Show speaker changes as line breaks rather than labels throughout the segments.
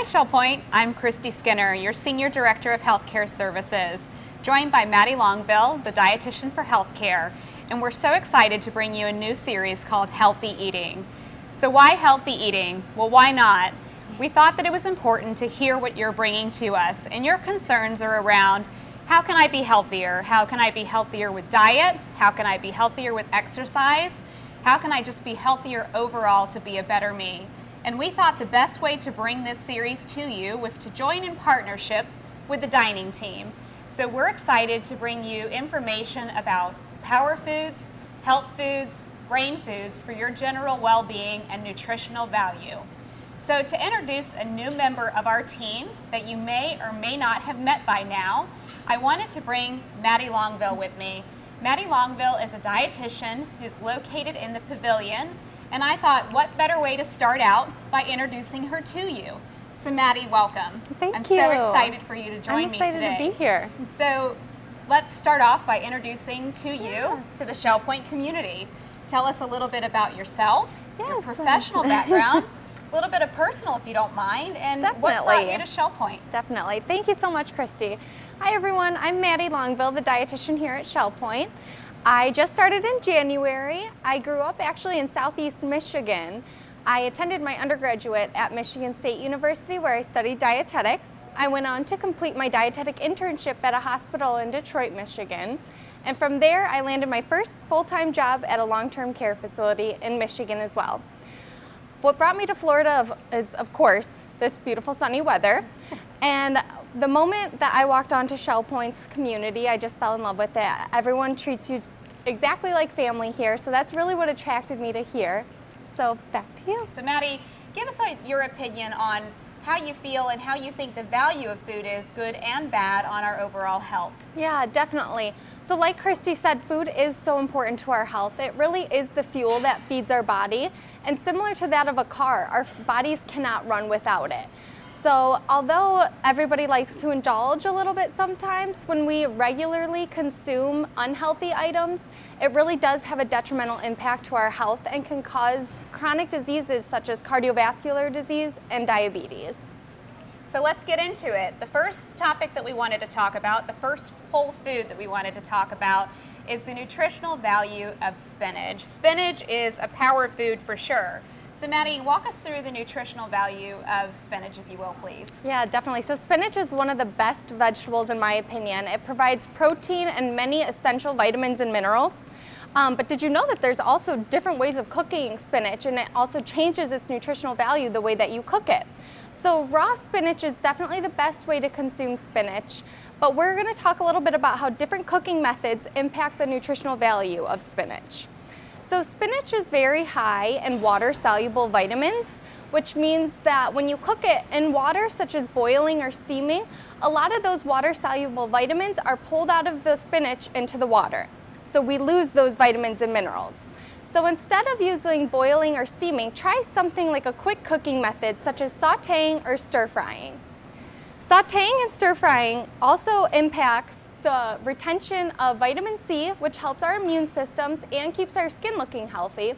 Shell Point. I'm Christy Skinner, your Senior Director of Healthcare Services, joined by Maddie Longville, the Dietitian for Healthcare, and we're so excited to bring you a new series called Healthy Eating. So why healthy eating? Well, why not? We thought that it was important to hear what you're bringing to us, and your concerns are around how can I be healthier? How can I be healthier with diet? How can I be healthier with exercise? How can I just be healthier overall to be a better me? And we thought the best way to bring this series to you was to join in partnership with the dining team. So we're excited to bring you information about power foods, health foods, brain foods for your general well-being and nutritional value. So to introduce a new member of our team that you may or may not have met by now, I wanted to bring Maddie Longville with me. Maddie Longville is a dietitian who's located in the pavilion, and I thought what better way to start out by introducing her to you. So Maddie, welcome.
Thank you.
I'm so excited for you to join me today.
I'm excited to be here.
So let's start off by introducing to you to the Shell Point community. Tell us a little bit about yourself, your professional background, a little bit of personal if you don't mind, and what brought you to Shell Point.
Definitely. Thank you so much, Christy. Hi everyone, I'm Maddie Longville, the dietitian here at Shell Point. I just started in January. I grew up actually in Southeast Michigan. I attended my undergraduate at Michigan State University where I studied dietetics. I went on to complete my dietetic internship at a hospital in Detroit, Michigan. And from there, I landed my first full-time job at a long-term care facility in Michigan as well. What brought me to Florida is, of course, this beautiful sunny weather. And the moment that I walked onto Shell Point's community, I just fell in love with it. Everyone treats you exactly like family here, so that's really what attracted me to here. So back to you.
So Maddie, give us your opinion on how you feel and how you think the value of food is, good and bad, on our overall health.
Yeah, definitely. So like Christy said, food is so important to our health. It really is the fuel that feeds our body. And similar to that of a car, our bodies cannot run without it. So although everybody likes to indulge a little bit sometimes, when we regularly consume unhealthy items, it really does have a detrimental impact to our health and can cause chronic diseases such as cardiovascular disease and diabetes.
So let's get into it. The first topic that we wanted to talk about, the first whole food that we wanted to talk about, is the nutritional value of spinach. Spinach is a power food for sure. So Maddie, walk us through the nutritional value of spinach, if you will, please.
Yeah, definitely. So spinach is one of the best vegetables in my opinion. It provides protein and many essential vitamins and minerals. But did you know that there's also different ways of cooking spinach, and it also changes its nutritional value the way that you cook it? So raw spinach is definitely the best way to consume spinach, but we're going to talk a little bit about how different cooking methods impact the nutritional value of spinach. So spinach is very high in water-soluble vitamins, which means that when you cook it in water, such as boiling or steaming, a lot of those water-soluble vitamins are pulled out of the spinach into the water. So we lose those vitamins and minerals. So instead of using boiling or steaming, try something like a quick cooking method, such as sauteing or stir-frying. Sauteing and stir-frying also impacts the retention of vitamin C, which helps our immune systems and keeps our skin looking healthy.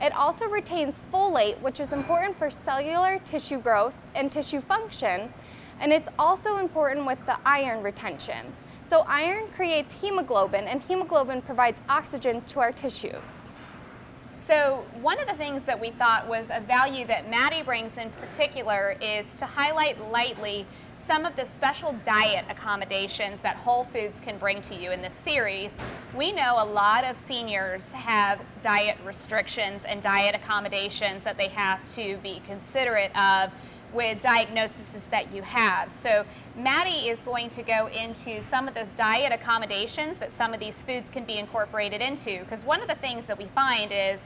It also retains folate, which is important for cellular tissue growth and tissue function. And it's also important with the iron retention. So iron creates hemoglobin, and hemoglobin provides oxygen to our tissues.
So one of the things that we thought was a value that Maddie brings in particular is to highlight lightly some of the special diet accommodations that Whole Foods can bring to you in this series. We know a lot of seniors have diet restrictions and diet accommodations that they have to be considerate of with diagnoses that you have. So Maddie is going to go into some of the diet accommodations that some of these foods can be incorporated into, because one of the things that we find is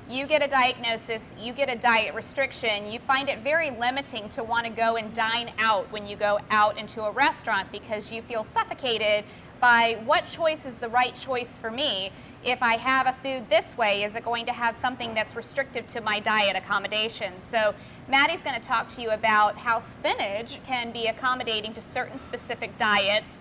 you get a diagnosis, you get a diet restriction, you find it very limiting to want to go and dine out when you go out into a restaurant because you feel suffocated by what choice is the right choice for me. If I have a food this way, is it going to have something that's restrictive to my diet accommodations? So Maddie's going to talk to you about how spinach can be accommodating to certain specific diets.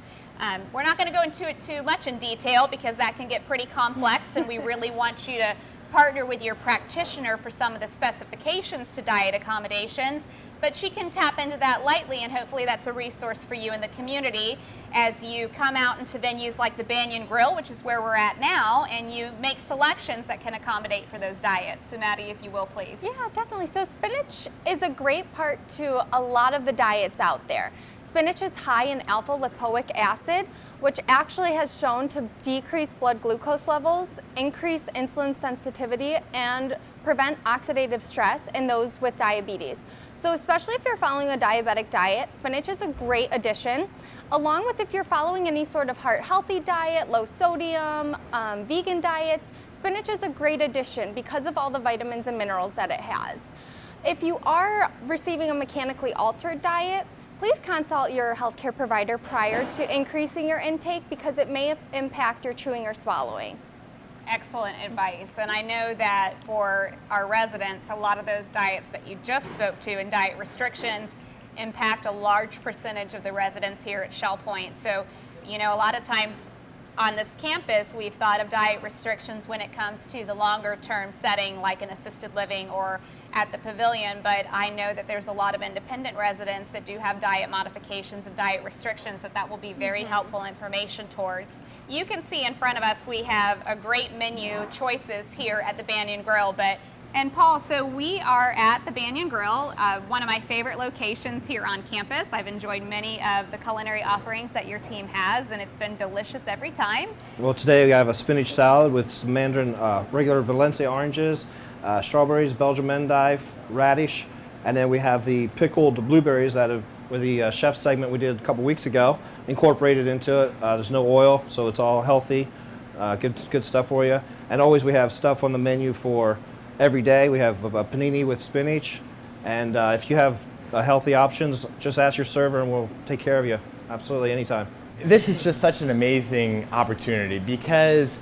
We're not going to go into it too much in detail because that can get pretty complex, and we really want you to partner with your practitioner for some of the specifications to diet accommodations. but she can tap into that lightly, and hopefully that's a resource for you in the community as you come out into venues like the Banyan Grill, which is where we're at now, and you make selections that can accommodate for those diets. So Maddie, if you will, please.
Yeah, definitely. So spinach is a great part to a lot of the diets out there. Spinach is high in alpha lipoic acid, which actually has shown to decrease blood glucose levels, increase insulin sensitivity, and prevent oxidative stress in those with diabetes. So especially if you're following a diabetic diet, spinach is a great addition. Along with if you're following any sort of heart healthy diet, low sodium, vegan diets, spinach is a great addition because of all the vitamins and minerals that it has. If you are receiving a mechanically altered diet, please consult your healthcare provider prior to increasing your intake because it may impact your chewing or swallowing.
Excellent advice. And I know that for our residents, a lot of those diets that you just spoke to and diet restrictions impact a large percentage of the residents here at Shell Point. So, you know, a lot of times on this campus, we've thought of diet restrictions when it comes to the longer term setting like an assisted living or at the pavilion, but I know that there's a lot of independent residents that do have diet modifications and diet restrictions that will be very helpful information towards. You can see in front of us we have a great menu choices here at the Banyan Grill, and Paul, so we are at the Banyan Grill, one of my favorite locations here on campus. I've enjoyed many of the culinary offerings that your team has, and it's been delicious every time.
Well, today we have a spinach salad with some mandarin, regular Valencia oranges, strawberries, Belgian endive, radish, and then we have the pickled blueberries that have, with the chef segment we did a couple weeks ago, incorporated into it. There's no oil, so it's all healthy, good stuff for you. And always we have stuff on the menu for every day. We have a panini with spinach, and if you have healthy options, just ask your server and we'll take care of you. Absolutely, anytime.
This is just such an amazing opportunity because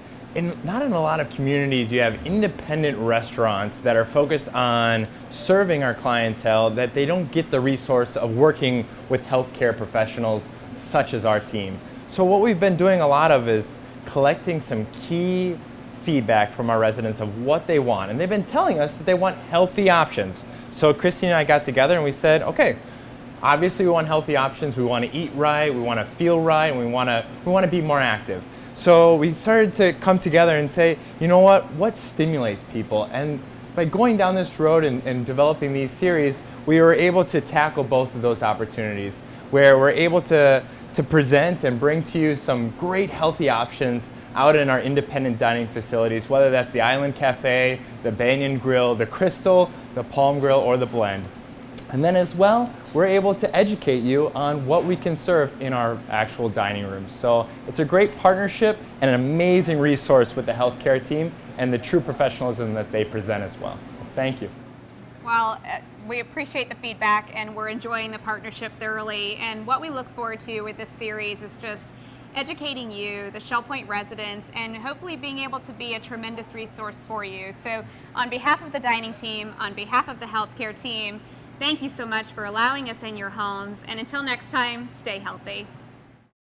not in a lot of communities you have independent restaurants that are focused on serving our clientele, that they don't get the resource of working with healthcare professionals such as our team. So what we've been doing a lot of is collecting some key feedback from our residents of what they want, and they've been telling us that they want healthy options. So Christine and I got together and we said, okay, obviously we want healthy options, we want to eat right, we want to feel right, and we want to be more active. So we started to come together and say, you know what stimulates people? And by going down this road and developing these series, we were able to tackle both of those opportunities, where we're able to present and bring to you some great healthy options out in our independent dining facilities, whether that's the Island Cafe, the Banyan Grill, the Crystal, the Palm Grill, or the Blend. And then as well, we're able to educate you on what we can serve in our actual dining rooms. So it's a great partnership and an amazing resource with the healthcare team and the true professionalism that they present as well. So thank you.
Well, we appreciate the feedback and we're enjoying the partnership thoroughly. And what we look forward to with this series is just educating you, the Shell Point residents, and hopefully being able to be a tremendous resource for you. So on behalf of the dining team, on behalf of the healthcare team, thank you so much for allowing us in your homes. And until next time, stay healthy.